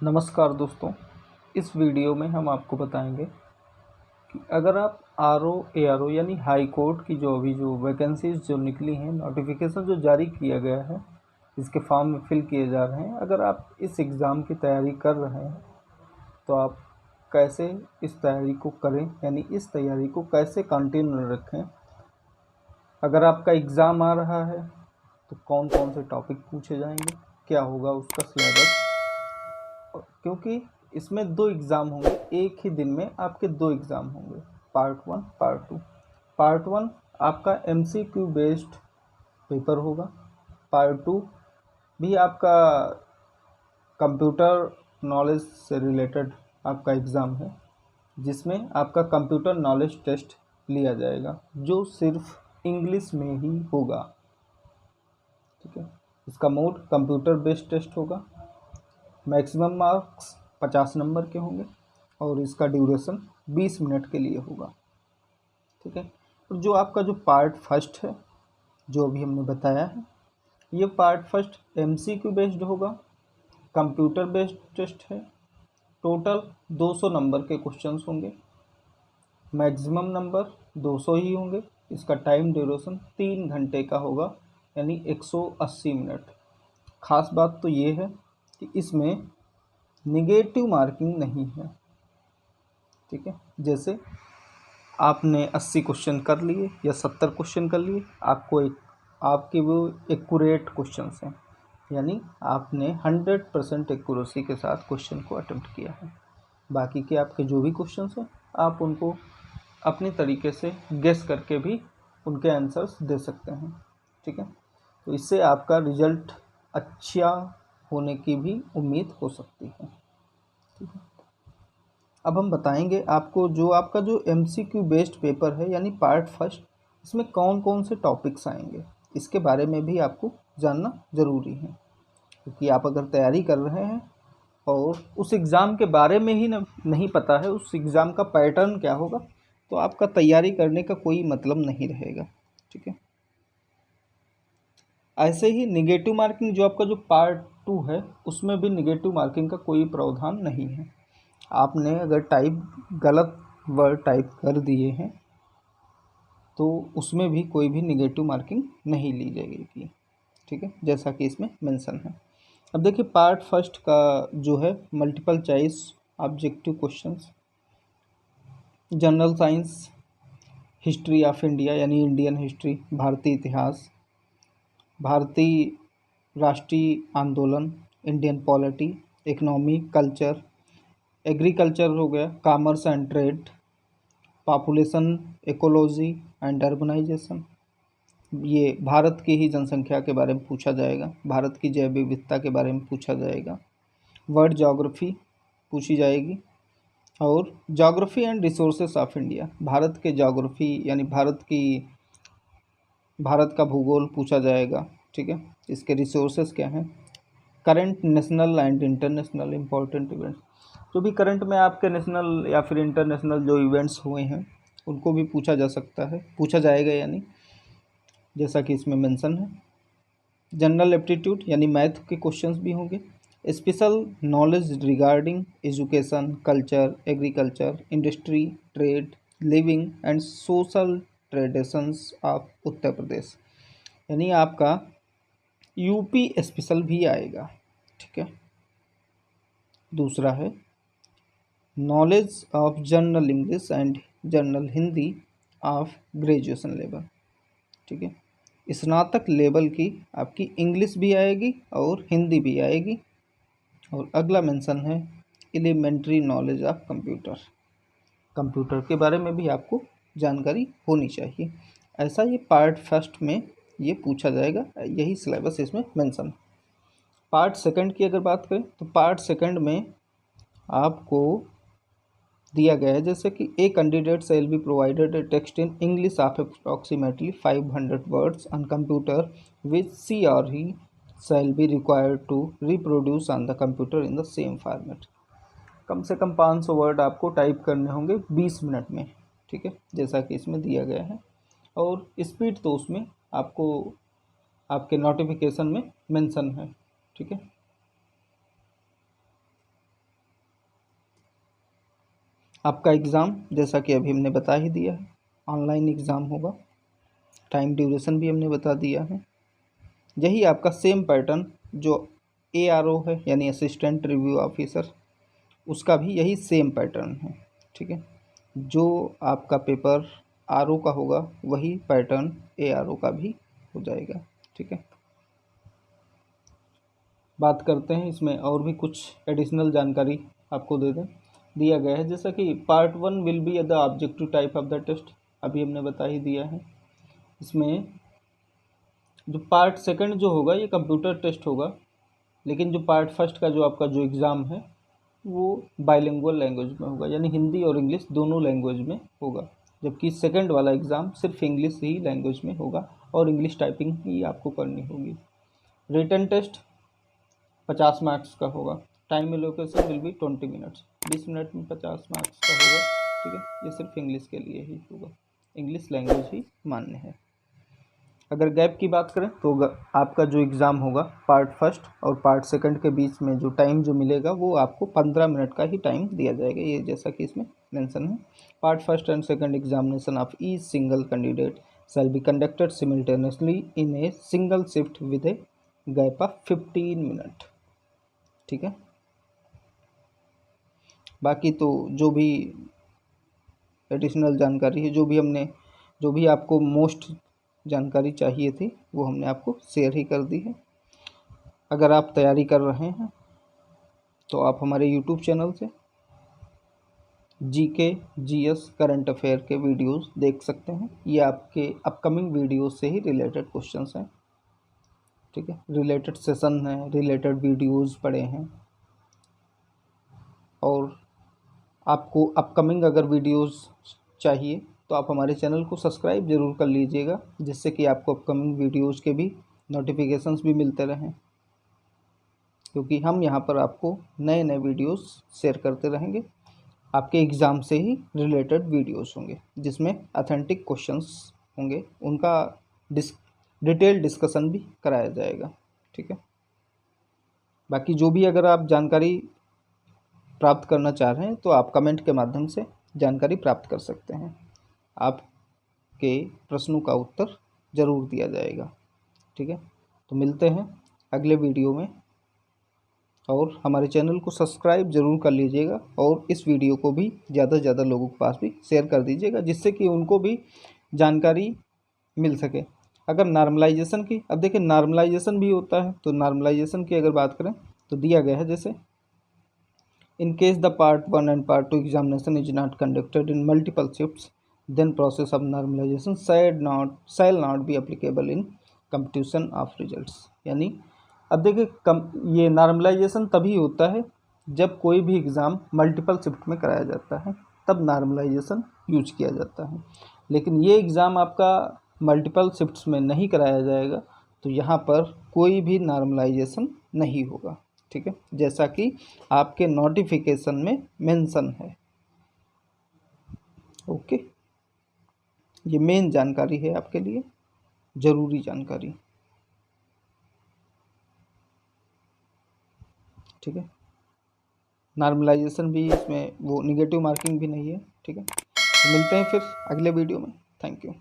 नमस्कार दोस्तों, इस वीडियो में हम आपको बताएंगे कि अगर आप आरओ एआरओ यानी हाई कोर्ट की जो वैकेंसीज जो निकली हैं, नोटिफिकेशन जो जारी किया गया है, इसके फॉर्म में फिल किए जा रहे हैं, अगर आप इस एग्ज़ाम की तैयारी कर रहे हैं तो आप कैसे इस तैयारी को करें, यानी इस तैयारी को कैसे कंटिन्यू रखें। अगर आपका एग्ज़ाम आ रहा है तो कौन कौन से टॉपिक पूछे जाएंगे, क्या होगा उसका सिलेबस, क्योंकि इसमें 2 एग्ज़ाम होंगे, एक ही दिन में आपके 2 एग्ज़ाम होंगे, पार्ट 1 पार्ट 2। पार्ट 1 आपका एमसीक्यू बेस्ड पेपर होगा, पार्ट 2 भी आपका कंप्यूटर नॉलेज से रिलेटेड आपका एग्ज़ाम है, जिसमें आपका कंप्यूटर नॉलेज टेस्ट लिया जाएगा, जो सिर्फ इंग्लिश में ही होगा। ठीक है, इसका मोड कंप्यूटर बेस्ड टेस्ट होगा, मैक्सिमम मार्क्स 50 नंबर के होंगे और इसका ड्यूरेशन 20 मिनट के लिए होगा। ठीक है, और जो आपका जो पार्ट फर्स्ट है, जो अभी हमने बताया है, ये पार्ट फर्स्ट एमसीक्यू बेस्ड होगा, कंप्यूटर बेस्ड टेस्ट है। टोटल 200 नंबर के क्वेश्चंस होंगे, मैक्सिमम नंबर 200 ही होंगे। इसका टाइम ड्यूरेशन 3 घंटे का होगा, यानी 180 मिनट। खास बात तो ये है कि इसमें निगेटिव मार्किंग नहीं है। ठीक है, जैसे आपने 80 क्वेश्चन कर लिए या 70 क्वेश्चन कर लिए, आपके वो एक्यूरेट क्वेश्चंस हैं, यानी आपने 100% एक्यूरेसी के साथ क्वेश्चन को अटेम्प्ट किया है। बाकी के आपके जो भी क्वेश्चंस हैं, आप उनको अपने तरीके से गेस करके भी उनके आंसर्स दे सकते हैं। ठीक है, तो इससे आपका रिजल्ट अच्छा होने की भी उम्मीद हो सकती है। ठीक है, अब हम बताएंगे आपको जो आपका जो एमसीक्यू बेस्ड पेपर है, यानी पार्ट फर्स्ट, इसमें कौन कौन से टॉपिक्स आएंगे, इसके बारे में भी आपको जानना ज़रूरी है, क्योंकि आप अगर तैयारी कर रहे हैं और उस एग्ज़ाम के बारे में ही नहीं पता है, उस एग्ज़ाम का पैटर्न क्या होगा, तो आपका तैयारी करने का कोई मतलब नहीं रहेगा। ठीक है, ऐसे ही निगेटिव मार्किंग जो आपका जो पार्ट 2 है, उसमें भी निगेटिव मार्किंग का कोई प्रावधान नहीं है। आपने अगर गलत वर्ड टाइप कर दिए हैं तो उसमें भी कोई भी निगेटिव मार्किंग नहीं ली जाएगी। ठीक है, जैसा कि इसमें मेंशन है। अब देखिए, पार्ट फर्स्ट का जो है multiple choice objective questions, general science, history of India यानी इंडियन हिस्ट्री, भारतीय इतिहास, भारतीय राष्ट्रीय आंदोलन, Indian polity, economy, culture, agriculture हो गया, commerce and trade, population, ecology and urbanisation, ये भारत की ही जनसंख्या के बारे में पूछा जाएगा, भारत की जैव विविधता के बारे में पूछा जाएगा, वर्ल्ड ज्योग्राफी पूछी जाएगी, और geography and resources of India, Bharat के ज्योग्राफी यानी भारत का भूगोल पूछा जाएगा। ठीक है, इसके रिसोर्सेस क्या हैं, current national and international important events, जो भी करंट में आपके नेशनल या फिर इंटरनेशनल जो इवेंट्स हुए हैं उनको भी पूछा जा सकता है, पूछा जाएगा, यानी जैसा कि इसमें मेंशन है। जनरल एप्टीट्यूड यानी मैथ के क्वेश्चंस भी होंगे, special knowledge regarding education, culture, agriculture, industry, trade, living and social traditions of Uttar Pradesh, यानी आपका यूपी स्पेशल भी आएगा। ठीक है, दूसरा है knowledge of general English and general Hindi of graduation level. ठीक है, स्नातक लेवल की आपकी इंग्लिश भी आएगी और हिंदी भी आएगी। और अगला मेंशन है elementary knowledge of computer, computer के बारे में भी आपको जानकारी होनी चाहिए। ऐसा ये पार्ट फर्स्ट में ये पूछा जाएगा, यही सिलेबस इसमें मेंशन। पार्ट सेकंड की अगर बात करें तो पार्ट सेकंड में आपको दिया गया है, जैसे कि a candidate shall be provided a text in English of approximately 500 words on computer which she और he shall be required to reproduce on the computer in the same format. कम से कम 500 वर्ड आपको टाइप करने होंगे 20 minute में। ठीक है, जैसा कि इसमें दिया गया है, और स्पीड तो उसमें आपको आपके नोटिफिकेशन में मेंशन है। ठीक है, आपका एग्ज़ाम जैसा कि अभी हमने बता ही दिया है, ऑनलाइन एग्ज़ाम होगा। टाइम ड्यूरेशन भी हमने बता दिया है। यही आपका सेम पैटर्न जो ARO है यानी असिस्टेंट रिव्यू ऑफिसर, उसका भी यही सेम पैटर्न है। ठीक है, जो आपका पेपर RO का होगा वही पैटर्न ARO का भी हो जाएगा। ठीक है, बात करते हैं इसमें और भी कुछ एडिशनल जानकारी आपको दिया गया है। जैसा कि part 1 will be the objective type of the test, अभी हमने बता ही दिया है। इसमें जो पार्ट 2 जो होगा ये कंप्यूटर टेस्ट होगा, लेकिन जो पार्ट 1 का जो आपका जो एग्ज़ाम है वो बाइलिंगुअल लैंग्वेज में होगा, यानी हिंदी और इंग्लिश दोनों लैंग्वेज में होगा। जबकि सेकंड वाला एग्ज़ाम सिर्फ इंग्लिश ही लैंग्वेज में होगा और इंग्लिश टाइपिंग ही आपको करनी होगी। रिटन टेस्ट 50 मार्क्स का होगा। Time allocation will be 20 minutes, 20 minute में 50 मार्क्स का होगा। ठीक है, ये सिर्फ इंग्लिश के लिए ही होगा, इंग्लिश लैंग्वेज ही मान्य है। अगर गैप की बात करें तो आपका जो एग्ज़ाम होगा पार्ट 1 और पार्ट 2 के बीच में जो टाइम जो मिलेगा वो आपको 15 मिनट का ही टाइम दिया जाएगा, ये जैसा कि इसमें मेंशन है। Part 1 and 2 examination of each single candidate shall be conducted simultaneously in a single shift with a gap of 15 minute. ठीक है, बाकी तो जो भी एडिशनल जानकारी है, जो भी आपको मोस्ट जानकारी चाहिए थी वो हमने आपको शेयर ही कर दी है। अगर आप तैयारी कर रहे हैं तो आप हमारे YouTube चैनल से GK GS करंट अफेयर के वीडियोस देख सकते हैं। ये आपके अपकमिंग वीडियोस से ही रिलेटेड क्वेश्चंस हैं। ठीक है, रिलेटेड सेशन है, रिलेटेड वीडियोस पड़े हैं। और आपको अपकमिंग अगर वीडियोस चाहिए तो आप हमारे चैनल को सब्सक्राइब ज़रूर कर लीजिएगा, जिससे कि आपको अपकमिंग वीडियोस के भी नोटिफिकेशंस भी मिलते रहें, क्योंकि हम यहाँ पर आपको नए नए वीडियोस शेयर करते रहेंगे। आपके एग्ज़ाम से ही रिलेटेड वीडियोस होंगे जिसमें ऑथेंटिक क्वेश्चंस होंगे, उनका डिटेल डिस्कशन भी कराया जाएगा। ठीक है, बाकी जो भी अगर आप जानकारी प्राप्त करना चाह रहे हैं तो आप कमेंट के माध्यम से जानकारी प्राप्त कर सकते हैं। आपके प्रश्नों का उत्तर ज़रूर दिया जाएगा। ठीक है, तो मिलते हैं अगले वीडियो में, और हमारे चैनल को सब्सक्राइब ज़रूर कर लीजिएगा और इस वीडियो को भी ज़्यादा से ज़्यादा लोगों के पास भी शेयर कर दीजिएगा, जिससे कि उनको भी जानकारी मिल सके। अगर नॉर्मलाइजेशन की, अब देखिए नॉर्मलाइजेशन भी होता है, तो नॉर्मलाइजेशन की अगर बात करें तो दिया गया है जैसे in case the part 1 and part 2 examination is not conducted in multiple shifts then process of normalisation shall not be applicable in computation of results. यानी अब देखिए ये नॉर्मलाइजेशन तभी होता है जब कोई भी एग्ज़ाम मल्टीपल शिफ्ट में कराया जाता है, तब नॉर्मलाइजेशन यूज किया जाता है। लेकिन ये एग्ज़ाम आपका मल्टीपल शिफ्ट्स में नहीं कराया जाएगा, तो यहाँ पर कोई भी नॉर्मलाइजेशन नहीं होगा। ठीक है, जैसा कि आपके नोटिफिकेशन में मेंशन है। ओके, ये मेन जानकारी है आपके लिए, ज़रूरी जानकारी। ठीक है, नॉर्मलाइजेशन भी इसमें वो निगेटिव मार्किंग भी नहीं है। ठीक है, तो मिलते हैं फिर अगले वीडियो में। Thank you.